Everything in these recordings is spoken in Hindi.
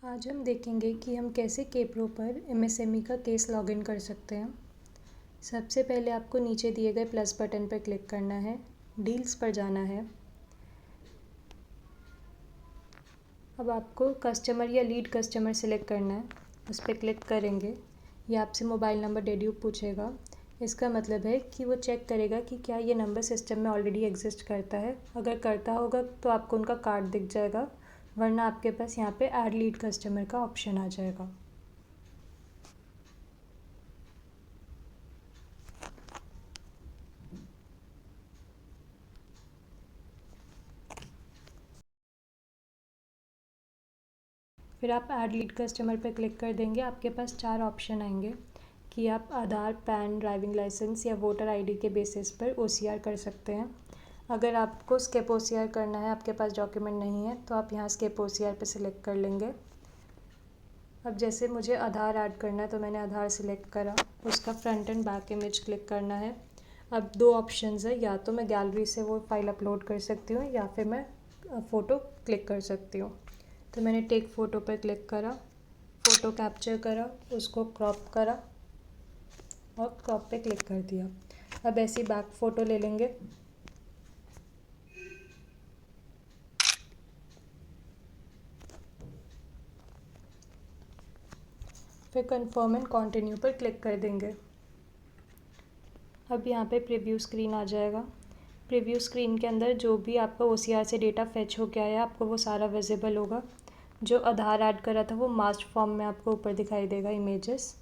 आज हम देखेंगे कि हम कैसे केप्रो पर एमएसएमई का केस लॉगिन कर सकते हैं। सबसे पहले आपको नीचे दिए गए प्लस बटन पर क्लिक करना है, डील्स पर जाना है। अब आपको कस्टमर या लीड कस्टमर सेलेक्ट करना है, उस पर क्लिक करेंगे। ये आपसे मोबाइल नंबर डेड्यूब पूछेगा। इसका मतलब है कि वो चेक करेगा कि क्या ये नंबर सिस्टम में ऑलरेडी एग्जिस्ट करता है। अगर करता होगा तो आपको उनका कार्ड दिख जाएगा, वरना आपके पास यहाँ पे ऐड लीड कस्टमर का ऑप्शन आ जाएगा। फिर आप ऐड लीड कस्टमर पर क्लिक कर देंगे। आपके पास 4 ऑप्शन आएंगे कि आप आधार, पैन, ड्राइविंग लाइसेंस या वोटर आईडी के बेसिस पर ओसीआर कर सकते हैं। अगर आपको स्किप ओसीआर करना है, आपके पास डॉक्यूमेंट नहीं है, तो आप यहाँ स्किप ओसीआर पर सिलेक्ट कर लेंगे। अब जैसे मुझे आधार ऐड करना है तो मैंने आधार सिलेक्ट करा, उसका front end back image click करना है। अब 2 ऑप्शंस है, या तो मैं गैलरी से वो फाइल अपलोड कर सकती हूँ या फिर मैं फ़ोटो क्लिक कर सकती हूँ। तो मैंने टेक फ़ोटो पर क्लिक करा, फ़ोटो कैप्चर करा, उसको क्रॉप करा और क्रॉप पे क्लिक कर दिया। अब ऐसी बैक फ़ोटो ले लेंगे। फिर कंफर्म एंड कंटिन्यू पर क्लिक कर देंगे। अब यहाँ पे प्रीव्यू स्क्रीन आ जाएगा। प्रीव्यू स्क्रीन के अंदर जो भी आपका ओसीआर से डेटा फेच हो गया है, आपको वो सारा विजिबल होगा। जो आधार ऐड करा था वो मास्टर फॉर्म में आपको ऊपर दिखाई देगा इमेजेस।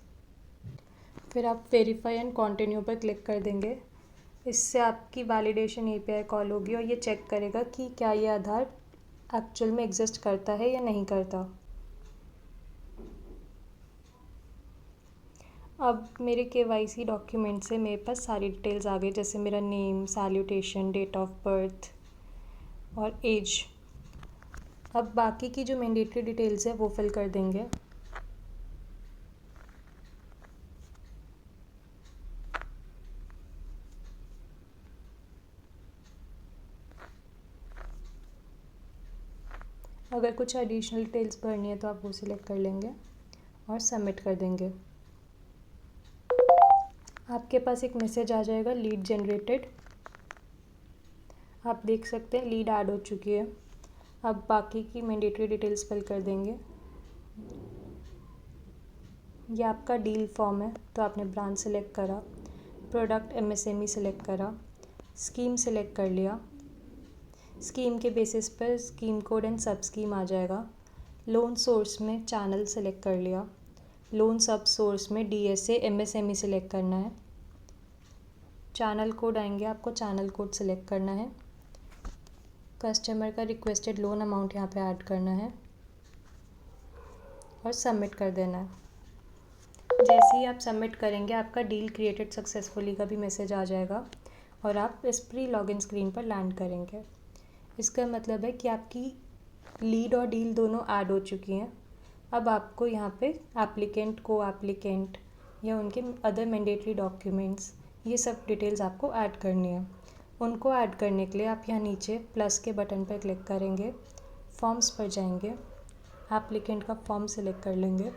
फिर आप वेरीफाई एंड कंटिन्यू पर क्लिक कर देंगे। इससे आपकी वैलिडेशन एपीआई कॉल होगी और ये चेक करेगा कि क्या ये आधार एक्चुअल में एग्जिस्ट करता है या नहीं करता। अब मेरे केवाईसी डॉक्यूमेंट से मेरे पास सारी डिटेल्स आ गई, जैसे मेरा name, salutation, date of birth और एज। अब बाकी की जो मैंडेटरी डिटेल्स है वो फिल कर देंगे। अगर कुछ एडिशनल डिटेल्स भरनी है तो आप वो सिलेक्ट कर लेंगे और सबमिट कर देंगे। आपके पास एक मैसेज आ जाएगा, लीड जनरेटेड। आप देख सकते हैं लीड ऐड हो चुकी है। अब बाकी की मैंडेटरी डिटेल्स फिल कर देंगे। ये आपका डील फॉर्म है, तो आपने ब्रांच सेलेक्ट करा, प्रोडक्ट एमएसएमई सेलेक्ट करा, स्कीम सेलेक्ट कर लिया। स्कीम के बेसिस पर स्कीम कोड एंड सब स्कीम आ जाएगा। लोन सोर्स में चैनल सेलेक्ट कर लिया। लोन सब सोर्स में डीएसए एमएसएमई सेलेक्ट करना है। चैनल कोड आएंगे, आपको चैनल कोड सेलेक्ट करना है। कस्टमर का रिक्वेस्टेड लोन अमाउंट यहाँ पे ऐड करना है और सबमिट कर देना है। जैसे ही आप सबमिट करेंगे, आपका डील क्रिएटेड सक्सेसफुली का भी मैसेज आ जाएगा और आप इस प्री लॉगिन स्क्रीन पर लैंड करेंगे। इसका मतलब है कि आपकी लीड और डील दोनों ऐड हो चुकी हैं। अब आपको यहाँ पे एप्लीकेंट, को एप्लीकेंट या उनके अदर मैंडेटरी डॉक्यूमेंट्स, ये सब डिटेल्स आपको ऐड करनी है। उनको ऐड करने के लिए आप यहाँ नीचे प्लस के बटन पर क्लिक करेंगे, फॉर्म्स पर जाएंगे, एप्लीकेंट का फॉर्म सेलेक्ट कर लेंगे।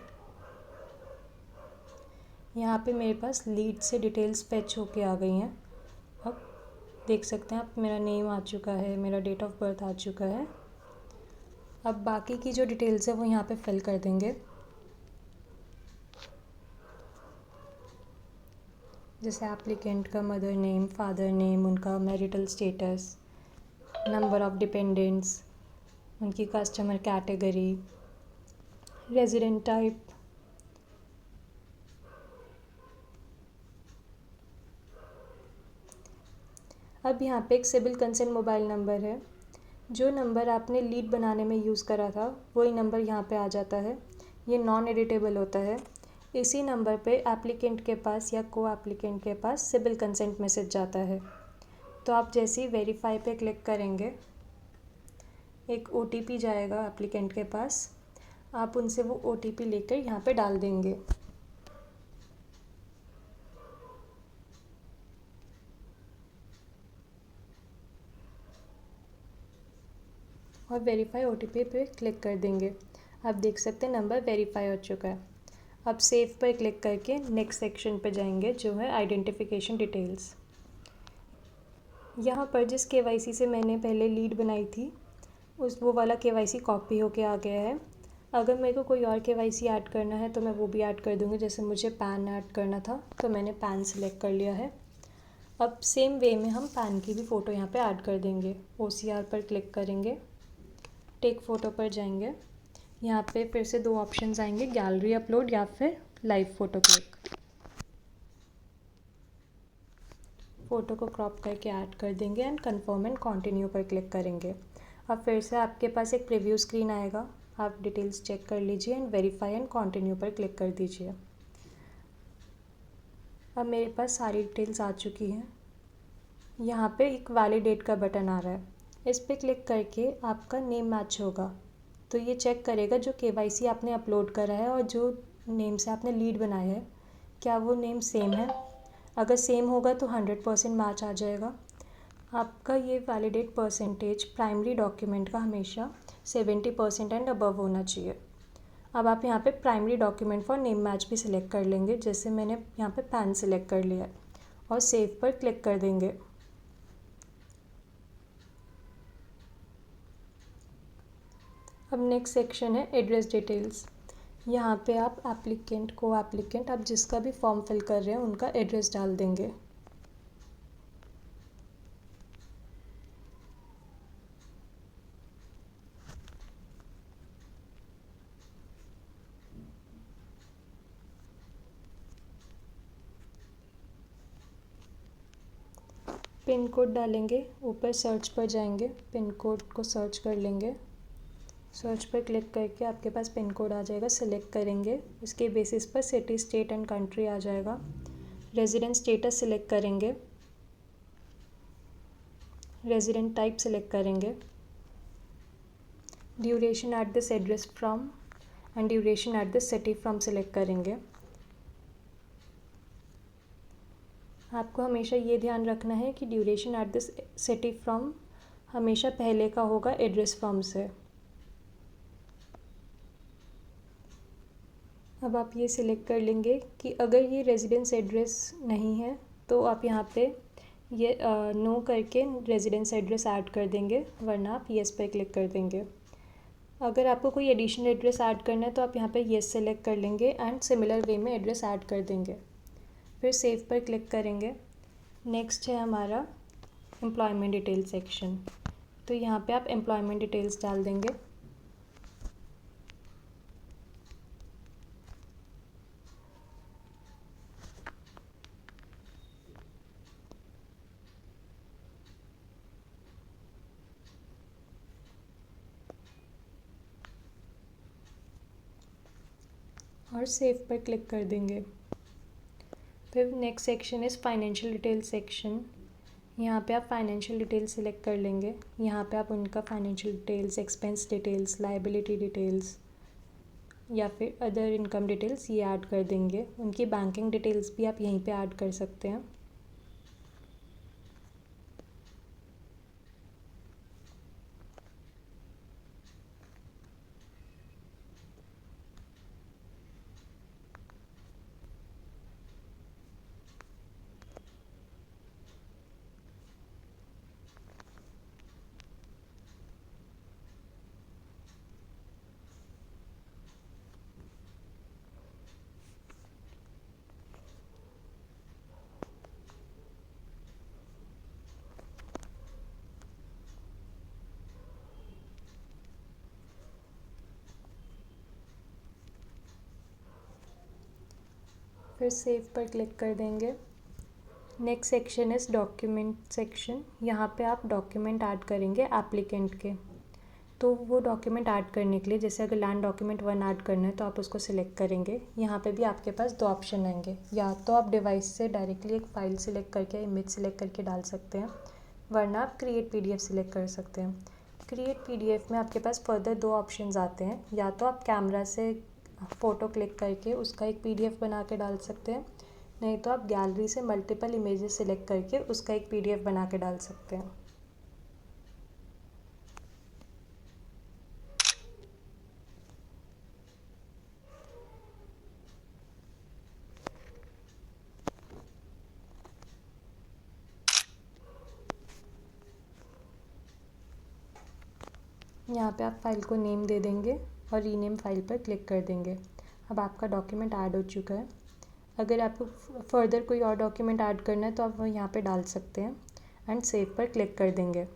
यहाँ पे मेरे पास लीड से डिटेल्स फेच होके आ गई हैं। अब देख सकते हैं आप, मेरा नेम आ चुका है, मेरा डेट ऑफ बर्थ आ चुका है। अब बाकी की जो डिटेल्स है वो यहाँ पे फिल कर देंगे, जैसे एप्लीकेंट का मदर नेम, फादर नेम, उनका marital status, number of dependents, उनकी कस्टमर कैटेगरी, रेजिडेंट टाइप। अब यहाँ पे एक सिविल कंसेंट मोबाइल नंबर है। जो नंबर आपने लीड बनाने में यूज़ करा था वही नंबर यहाँ पे आ जाता है। ये नॉन एडिटेबल होता है। इसी नंबर पे एप्लीकेंट के पास या को एप्लीकेंट के पास सिविल कंसेंट मैसेज जाता है। तो आप जैसे ही वेरीफाई पे क्लिक करेंगे, एक ओटीपी जाएगा एप्लीकेंट के पास। आप उनसे वो ओटीपी लेकर यहाँ पे डाल देंगे। और वेरीफाई ओटीपी पे क्लिक कर देंगे। आप देख सकते हैं नंबर वेरीफाई हो चुका है। अब सेव पर क्लिक करके नेक्स्ट सेक्शन पर जाएंगे जो है आइडेंटिफिकेशन डिटेल्स। यहाँ पर जिस केवाईसी से मैंने पहले लीड बनाई थी वो वाला केवाईसी कॉपी होके आ गया है। अगर मेरे को कोई और केवाईसी ऐड करना है तो मैं वो भी ऐड कर दूँगी। जैसे मुझे पैन ऐड करना था तो मैंने पैन सेलेक्ट कर लिया है। अब सेम वे में हम पैन की भी फ़ोटो यहाँ पे ऐड कर देंगे। OCR पर क्लिक करेंगे, टेक फ़ोटो पर जाएंगे। यहाँ पे फिर से दो ऑप्शंस आएंगे, गैलरी अपलोड या फिर लाइव फ़ोटो क्लिक। फ़ोटो को क्रॉप करके ऐड कर देंगे एंड कन्फर्म एंड कंटिन्यू पर क्लिक करेंगे। अब फिर से आपके पास एक प्रीव्यू स्क्रीन आएगा, आप डिटेल्स चेक कर लीजिए एंड वेरीफाई एंड कंटिन्यू पर क्लिक कर दीजिए। अब मेरे पास सारी डिटेल्स आ चुकी हैं। यहाँ पे एक वैलिडेट का बटन आ रहा है, इस पर क्लिक करके आपका नेम मैच होगा। तो ये चेक करेगा जो केवाईसी आपने अपलोड करा है और जो नेम से आपने लीड बनाया है क्या वो नेम सेम है। अगर सेम होगा तो 100% मैच आ जाएगा। आपका ये वैलिडेट परसेंटेज प्राइमरी डॉक्यूमेंट का हमेशा 70% एंड अबव होना चाहिए। अब आप यहाँ पे primary document for name match भी सिलेक्ट कर लेंगे, जैसे मैंने यहाँ पे पैन सिलेक्ट कर लिया है और सेव पर क्लिक कर देंगे। अब नेक्स्ट सेक्शन है एड्रेस डिटेल्स। यहाँ पे आप एप्लीकेंट को एप्लीकेंट आप जिसका भी फॉर्म फिल कर रहे हैं उनका एड्रेस डाल देंगे। पिन कोड डालेंगे, ऊपर सर्च पर जाएंगे, पिन कोड को सर्च कर लेंगे। सर्च पर क्लिक करके आपके पास पिन कोड आ जाएगा, सिलेक्ट करेंगे। उसके बेसिस पर सिटी, स्टेट एंड कंट्री आ जाएगा। रेजिडेंट स्टेटस सिलेक्ट करेंगे, रेजिडेंट टाइप सिलेक्ट करेंगे। Duration at this address from and duration at this city from select करेंगे। आपको हमेशा ये ध्यान रखना है कि duration at this city from हमेशा पहले का होगा एड्रेस फ्रॉम से। अब आप ये सिलेक्ट कर लेंगे कि अगर ये रेजिडेंस एड्रेस नहीं है तो आप यहाँ पे ये नो करके रेजिडेंस एड्रेस ऐड कर देंगे, वरना आप येस पर क्लिक कर देंगे। अगर आपको कोई एडिशनल एड्रेस ऐड करना है तो आप यहाँ पे येस सेलेक्ट कर लेंगे एंड सिमिलर वे में एड्रेस ऐड कर देंगे। फिर सेव पर क्लिक करेंगे। नेक्स्ट है हमारा एम्प्लॉयमेंट डिटेल सेक्शन। तो यहाँ पे आप एम्प्लॉयमेंट डिटेल्स डाल देंगे। और सेव पर क्लिक कर देंगे। फिर next section is financial detail section. यहाँ पे आप फाइनेंशियल डिटेल्स सिलेक्ट कर लेंगे। यहाँ पे आप उनका financial details, expense details, liability details या फिर अदर इनकम डिटेल्स ये ऐड कर देंगे। उनकी बैंकिंग डिटेल्स भी आप यहीं पे ऐड कर सकते हैं। फिर सेव पर क्लिक कर देंगे। Next section is document section. यहाँ पे आप डॉक्यूमेंट ऐड करेंगे एप्लीकेंट के। तो वो डॉक्यूमेंट ऐड करने के लिए, जैसे अगर लैंड डॉक्यूमेंट 1 ऐड करना है तो आप उसको सिलेक्ट करेंगे। यहाँ पे भी आपके पास दो ऑप्शन आएंगे, या तो आप डिवाइस से डायरेक्टली एक फ़ाइल सिलेक्ट करके इमेज सिलेक्ट करके डाल सकते हैं, वरना आप क्रिएट PDF सिलेक्ट कर सकते हैं। क्रिएट PDF में आपके पास फर्दर दो ऑप्शंस आते हैं, या तो आप कैमरा से फ़ोटो क्लिक करके उसका एक PDF बना के डाल सकते हैं, नहीं तो आप गैलरी से मल्टीपल इमेजेस सिलेक्ट करके उसका एक PDF बना के डाल सकते हैं। यहाँ पे आप फाइल को नेम दे देंगे और रीनेम फाइल पर क्लिक कर देंगे। अब आपका डॉक्यूमेंट ऐड हो चुका है। अगर आपको फर्दर कोई और डॉक्यूमेंट ऐड करना है तो आप वो यहाँ पे डाल सकते हैं एंड सेव पर क्लिक कर देंगे।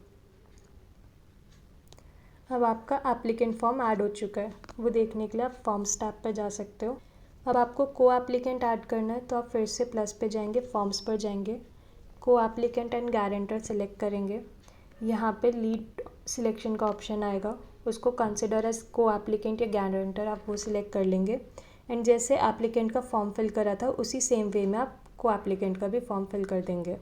अब आपका एप्लीकेंट फॉर्म ऐड हो चुका है, वो देखने के लिए आप फॉर्म्स टैब पर जा सकते हो। अब आपको को एप्लीकेंट ऐड करना है तो आप फिर से प्लस पे जाएंगे, फॉर्म्स पर जाएंगे, को एप्लीकेंट एंड गारंटर सेलेक्ट करेंगे। यहाँ पे लीड सिलेक्शन का ऑप्शन आएगा, उसको कंसिडर एज को एप्लीकेंट या गारंटर आप वो सिलेक्ट कर लेंगे। एंड जैसे एप्लीकेंट का फॉर्म फिल करा था उसी सेम वे में आप को एप्लीकेंट का भी फॉर्म फिल कर देंगे।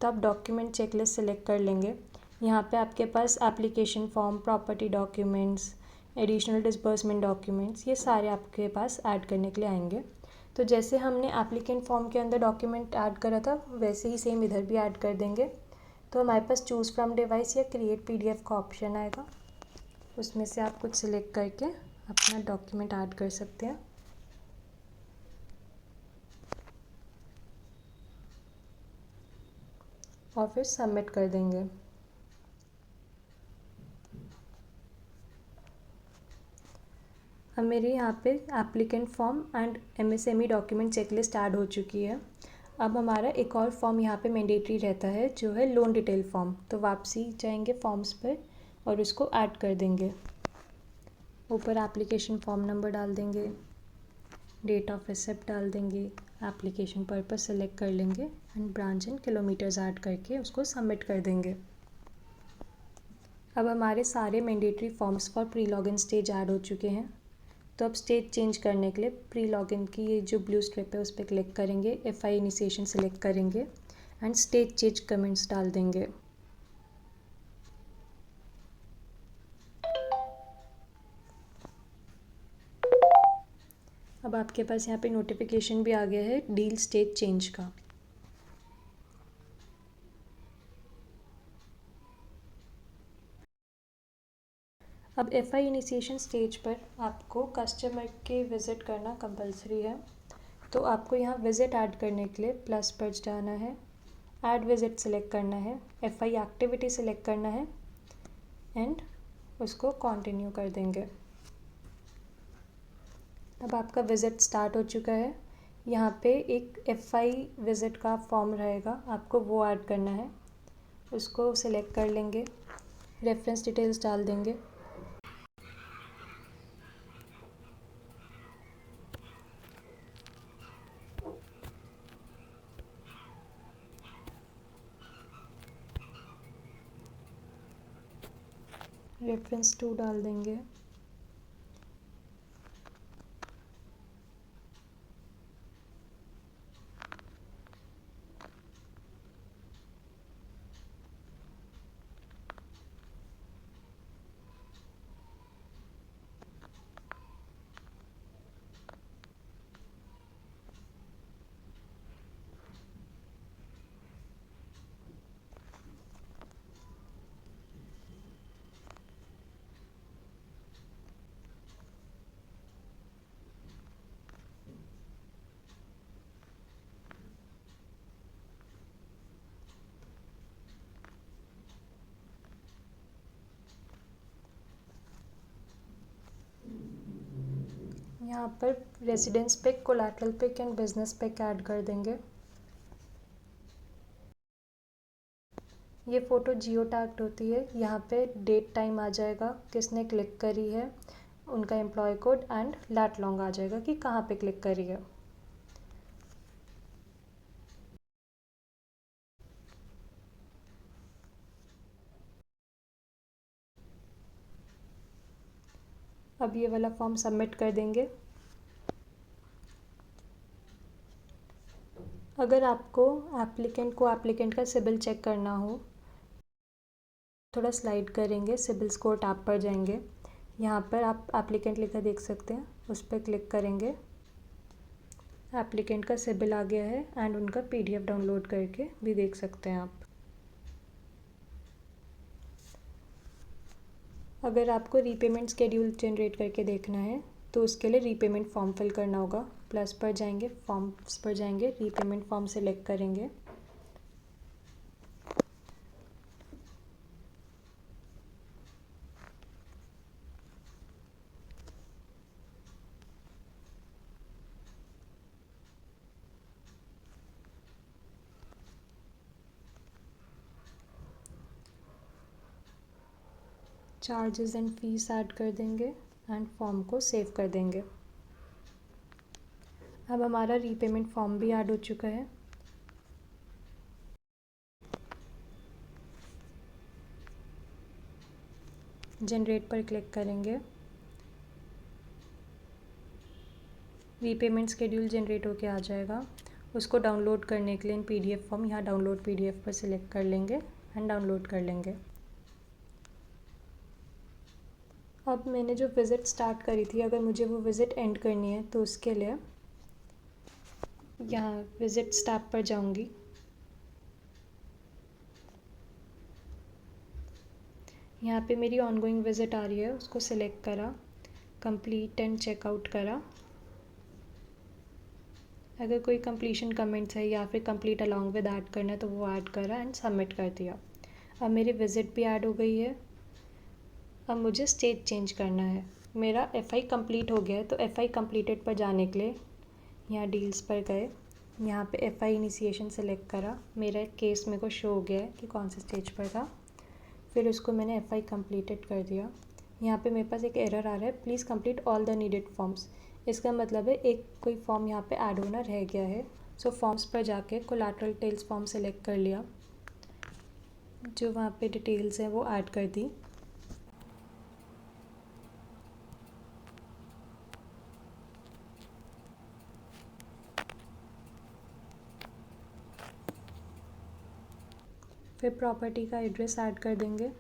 तो आप डॉक्यूमेंट चेकलिस्ट सेलेक्ट कर लेंगे। यहाँ पे आपके पास application form, property documents, additional disbursement documents, ये सारे आपके पास ऐड करने के लिए आएंगे। तो जैसे हमने एप्लीकेंट फॉर्म के अंदर डॉक्यूमेंट ऐड करा था वैसे ही सेम इधर भी ऐड कर देंगे। तो हमारे पास चूज़ फ्रॉम डिवाइस या क्रिएट पीडीएफ का ऑप्शन आएगा, उसमें से आप कुछ सिलेक्ट करके अपना डॉक्यूमेंट ऐड कर सकते हैं और फिर सबमिट कर देंगे। अब मेरे यहाँ पे applicant form and MSME document checklist add हो चुकी है। अब हमारा एक और फॉर्म यहाँ पे मैंडेटरी रहता है जो है लोन डिटेल फॉर्म। तो वापसी जाएंगे फॉर्म्स पर और उसको ऐड कर देंगे। ऊपर एप्लीकेशन फॉर्म नंबर डाल देंगे, डेट ऑफ रिसिप्ट डाल देंगे, एप्लीकेशन पर्पस सेलेक्ट कर लेंगे and branch and kilometres add करके उसको सबमिट कर देंगे। अब हमारे सारे mandatory forms for pre login stage add हो चुके हैं। तो अब स्टेज चेंज करने के लिए प्री लॉगिन की ये जो ब्लू स्ट्रिप है उस पर क्लिक करेंगे, एफआई इनिशिएशन सेलेक्ट करेंगे एंड स्टेज चेंज कमेंट्स डाल देंगे। अब आपके पास यहाँ पे नोटिफिकेशन भी आ गया है डील स्टेज चेंज का। अब एफआई इनिशिएशन स्टेज पर आपको कस्टमर के विज़िट करना कंपलसरी है। तो आपको यहाँ विज़िट ऐड करने के लिए प्लस पर जाना है, ऐड विज़िट सेलेक्ट करना है, एफआई एक्टिविटी सेलेक्ट करना है एंड उसको कंटिन्यू कर देंगे। अब आपका विज़िट स्टार्ट हो चुका है। यहाँ पे एक एफआई विज़िट का फॉर्म रहेगा, आपको वो ऐड करना है, उसको सिलेक्ट कर लेंगे, रेफरेंस डिटेल्स डाल देंगे। रेफरेंस 2 डाल देंगे। यहाँ पर residence pic, collateral pic and business pic add कर देंगे। ये फ़ोटो जियो टैग्ड होती है, यहाँ पे डेट टाइम आ जाएगा, किसने क्लिक करी है, उनका employee code and lat long आ जाएगा कि कहाँ पे क्लिक करी है। अब ये वाला फॉर्म सबमिट कर देंगे। अगर आपको एप्लीकेंट का सिबिल चेक करना हो, थोड़ा स्लाइड करेंगे, सिबिल स्कोर टैब पर जाएंगे, यहाँ पर आप एप्लीकेंट लिखा देख सकते हैं, उस पर क्लिक करेंगे। एप्लीकेंट का सिबिल आ गया है एंड उनका पीडीएफ डाउनलोड करके भी देख सकते हैं आप। अगर आपको रीपेमेंट स्केड्यूल जनरेट करके देखना है तो उसके लिए रीपेमेंट फॉर्म फिल करना होगा। प्लस पर जाएंगे, फॉर्म्स पर जाएंगे, रीपेमेंट फॉर्म सेलेक्ट करेंगे। चार्जेस एंड फीस ऐड कर देंगे एंड फॉर्म को सेव कर देंगे। अब हमारा रीपेमेंट फॉर्म भी ऐड हो चुका है। जनरेट पर क्लिक करेंगे। रीपेमेंट शेड्यूल जनरेट होके आ जाएगा। उसको डाउनलोड करने के लिए इन PDF फॉर्म यहाँ डाउनलोड PDF पर सिलेक्ट कर लेंगे एंड डाउनलोड कर लेंगे। अब मैंने जो विज़िट स्टार्ट करी थी, अगर मुझे वो विज़िट एंड करनी है तो उसके लिए यहाँ विज़िट्स टैब पर जाऊँगी। यहाँ पे मेरी ऑनगोइंग विज़िट आ रही है, उसको सिलेक्ट करा, कंप्लीट एंड चेकआउट करा। अगर कोई कंप्लीशन कमेंट्स है या फिर कंप्लीट अलॉन्ग विद ऐड करना है तो वो ऐड करा एंड सबमिट कर दिया। अब मेरी विज़िट भी ऐड हो गई है। अब मुझे स्टेट चेंज करना है। मेरा FI कंप्लीट हो गया है, तो FI कंप्लीटेड पर जाने के लिए यहाँ डील्स पर गए, यहाँ पे FI इनिशिएशन सेलेक्ट करा। मेरा केस मेरे को शो हो गया है कि कौन से स्टेज पर था। फिर उसको मैंने FI कंप्लीटेड कर दिया। यहाँ पे मेरे पास एक एरर आ रहा है, please complete all the needed forms. इसका मतलब है एक कोई फॉर्म यहाँ पे ऐड होना रह गया है। सो फॉर्म्स पर जाके कोलैटरल डिटेल्स फॉर्म सेलेक्ट कर लिया, जो वहाँ पे डिटेल्स हैं वो ऐड कर दी। फिर प्रॉपर्टी का एड्रेस ऐड कर देंगे।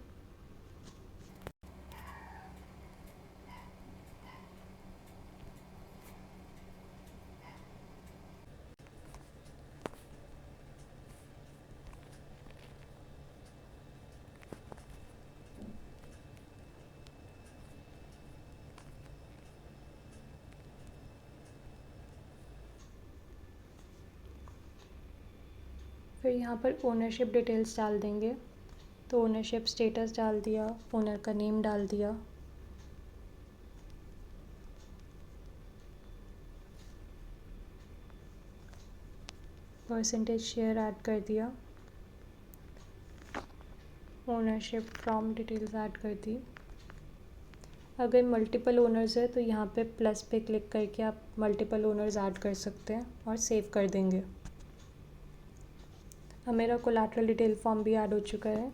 फिर यहाँ पर ओनरशिप डिटेल्स डाल देंगे। तो ओनरशिप स्टेटस डाल दिया, ओनर का नेम डाल दिया। परसेंटेज शेयर ऐड कर दिया। ओनरशिप फ्रॉम डिटेल्स ऐड कर दी। अगर मल्टीपल ओनर्स है तो यहाँ पे प्लस पे क्लिक करके आप मल्टीपल ओनर्स ऐड कर सकते हैं और सेव कर देंगे। अब मेरा कोलैटरल डिटेल फॉर्म भी ऐड हो चुका है।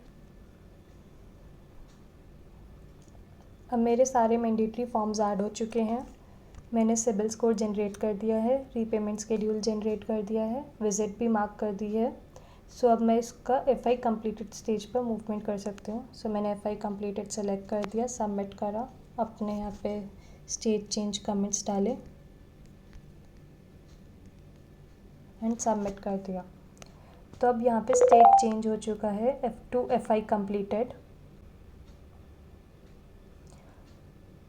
अब मेरे सारे मैंडेटरी फॉर्म्स ऐड हो चुके हैं। मैंने सिबिल स्कोर जनरेट कर दिया है, रीपेमेंट शेड्यूल जनरेट कर दिया है, विज़िट भी मार्क कर दी है। सो अब मैं इसका FI कंप्लीटेड स्टेज पर मूवमेंट कर सकती हूँ। सो मैंने FI कंप्लीटेड सेलेक्ट कर दिया, सबमिट करा, अपने यहाँ पे स्टेज चेंज कमेंट्स डाले एंड सबमिट कर दिया। तो अब यहाँ पे स्टेज चेंज हो चुका है to FI completed.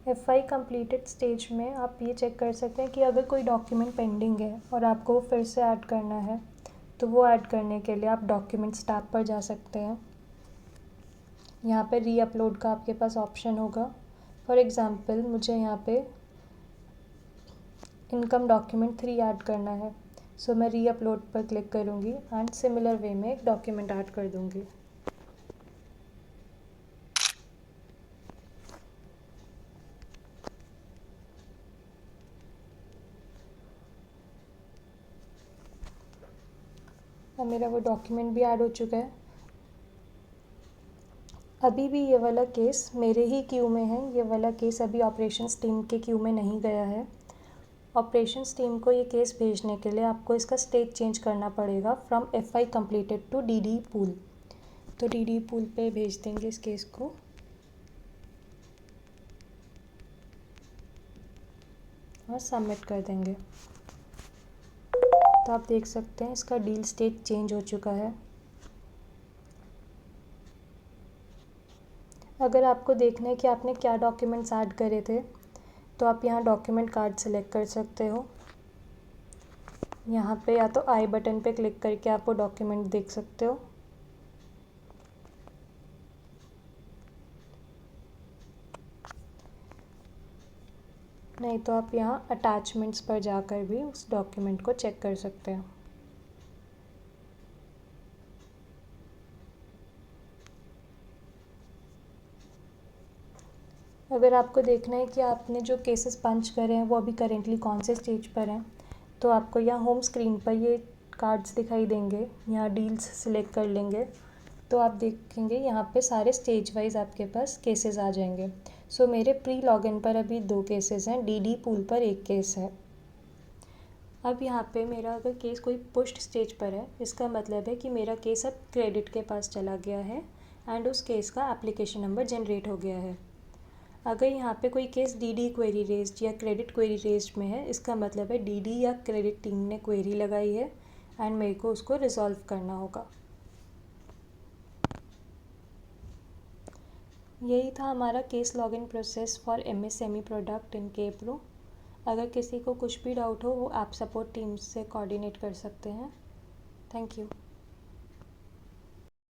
FI completed stage में आप ये चेक कर सकते हैं कि अगर कोई डॉक्यूमेंट पेंडिंग है और आपको फिर से ऐड करना है तो वो ऐड करने के लिए आप डॉक्यूमेंट्स टैब पर जा सकते हैं। यहाँ पे री अपलोड का आपके पास ऑप्शन होगा। फॉर एग्ज़ाम्पल मुझे यहाँ पे इनकम डॉक्यूमेंट 3 ऐड करना है। सो मैं री अपलोड पर क्लिक करूँगी एंड सिमिलर वे में एक डॉक्यूमेंट ऐड कर दूँगी। अब मेरा वो डॉक्यूमेंट भी ऐड हो चुका है। अभी भी ये वाला केस मेरे ही क्यू में है, ये वाला केस अभी ऑपरेशंस टीम के क्यू में नहीं गया है। ऑपरेशंस टीम को ये केस भेजने के लिए आपको इसका स्टेट चेंज करना पड़ेगा from FI completed to DD pool. तो DD पूल पे भेज देंगे इस केस को। और सबमिट कर देंगे। तो आप देख सकते हैं इसका डील स्टेट चेंज हो चुका है। अगर आपको देखना है कि आपने क्या डॉक्यूमेंट्स ऐड करे थे तो आप यहाँ डॉक्यूमेंट कार्ड सेलेक्ट कर सकते हो। यहाँ पे या तो आई बटन पे क्लिक करके आप वो डॉक्यूमेंट देख सकते हो, नहीं तो आप यहाँ अटैचमेंट्स पर जाकर भी उस डॉक्यूमेंट को चेक कर सकते हैं। अगर आपको देखना है कि आपने जो केसेस पंच करे हैं वो अभी करेंटली कौन से स्टेज पर हैं, तो आपको यहाँ होम स्क्रीन पर ये कार्ड्स दिखाई देंगे। यहाँ डील्स सिलेक्ट कर लेंगे तो आप देखेंगे यहाँ पे सारे स्टेज वाइज आपके पास केसेस आ जाएंगे। सो मेरे प्री लॉगिन पर अभी 2 केसेस हैं, डीडी पूल पर 1 केस है। अब यहाँ पे मेरा अगर केस कोई पुश्ड स्टेज पर है, इसका मतलब है कि मेरा केस अब क्रेडिट के पास चला गया है एंड उस केस का एप्लीकेशन नंबर जनरेट हो गया है। अगर यहाँ पे कोई केस डीडी क्वेरी रेज्ड या क्रेडिट क्वेरी रेज्ड में है, इसका मतलब है डीडी या क्रेडिट टीम ने क्वेरी लगाई है एंड मेरे को उसको रिजॉल्व करना होगा। यही था हमारा case login process for MSME product in KPro। अगर किसी को कुछ भी डाउट हो वो आप सपोर्ट टीम से कोऑर्डिनेट कर सकते हैं। Thank you.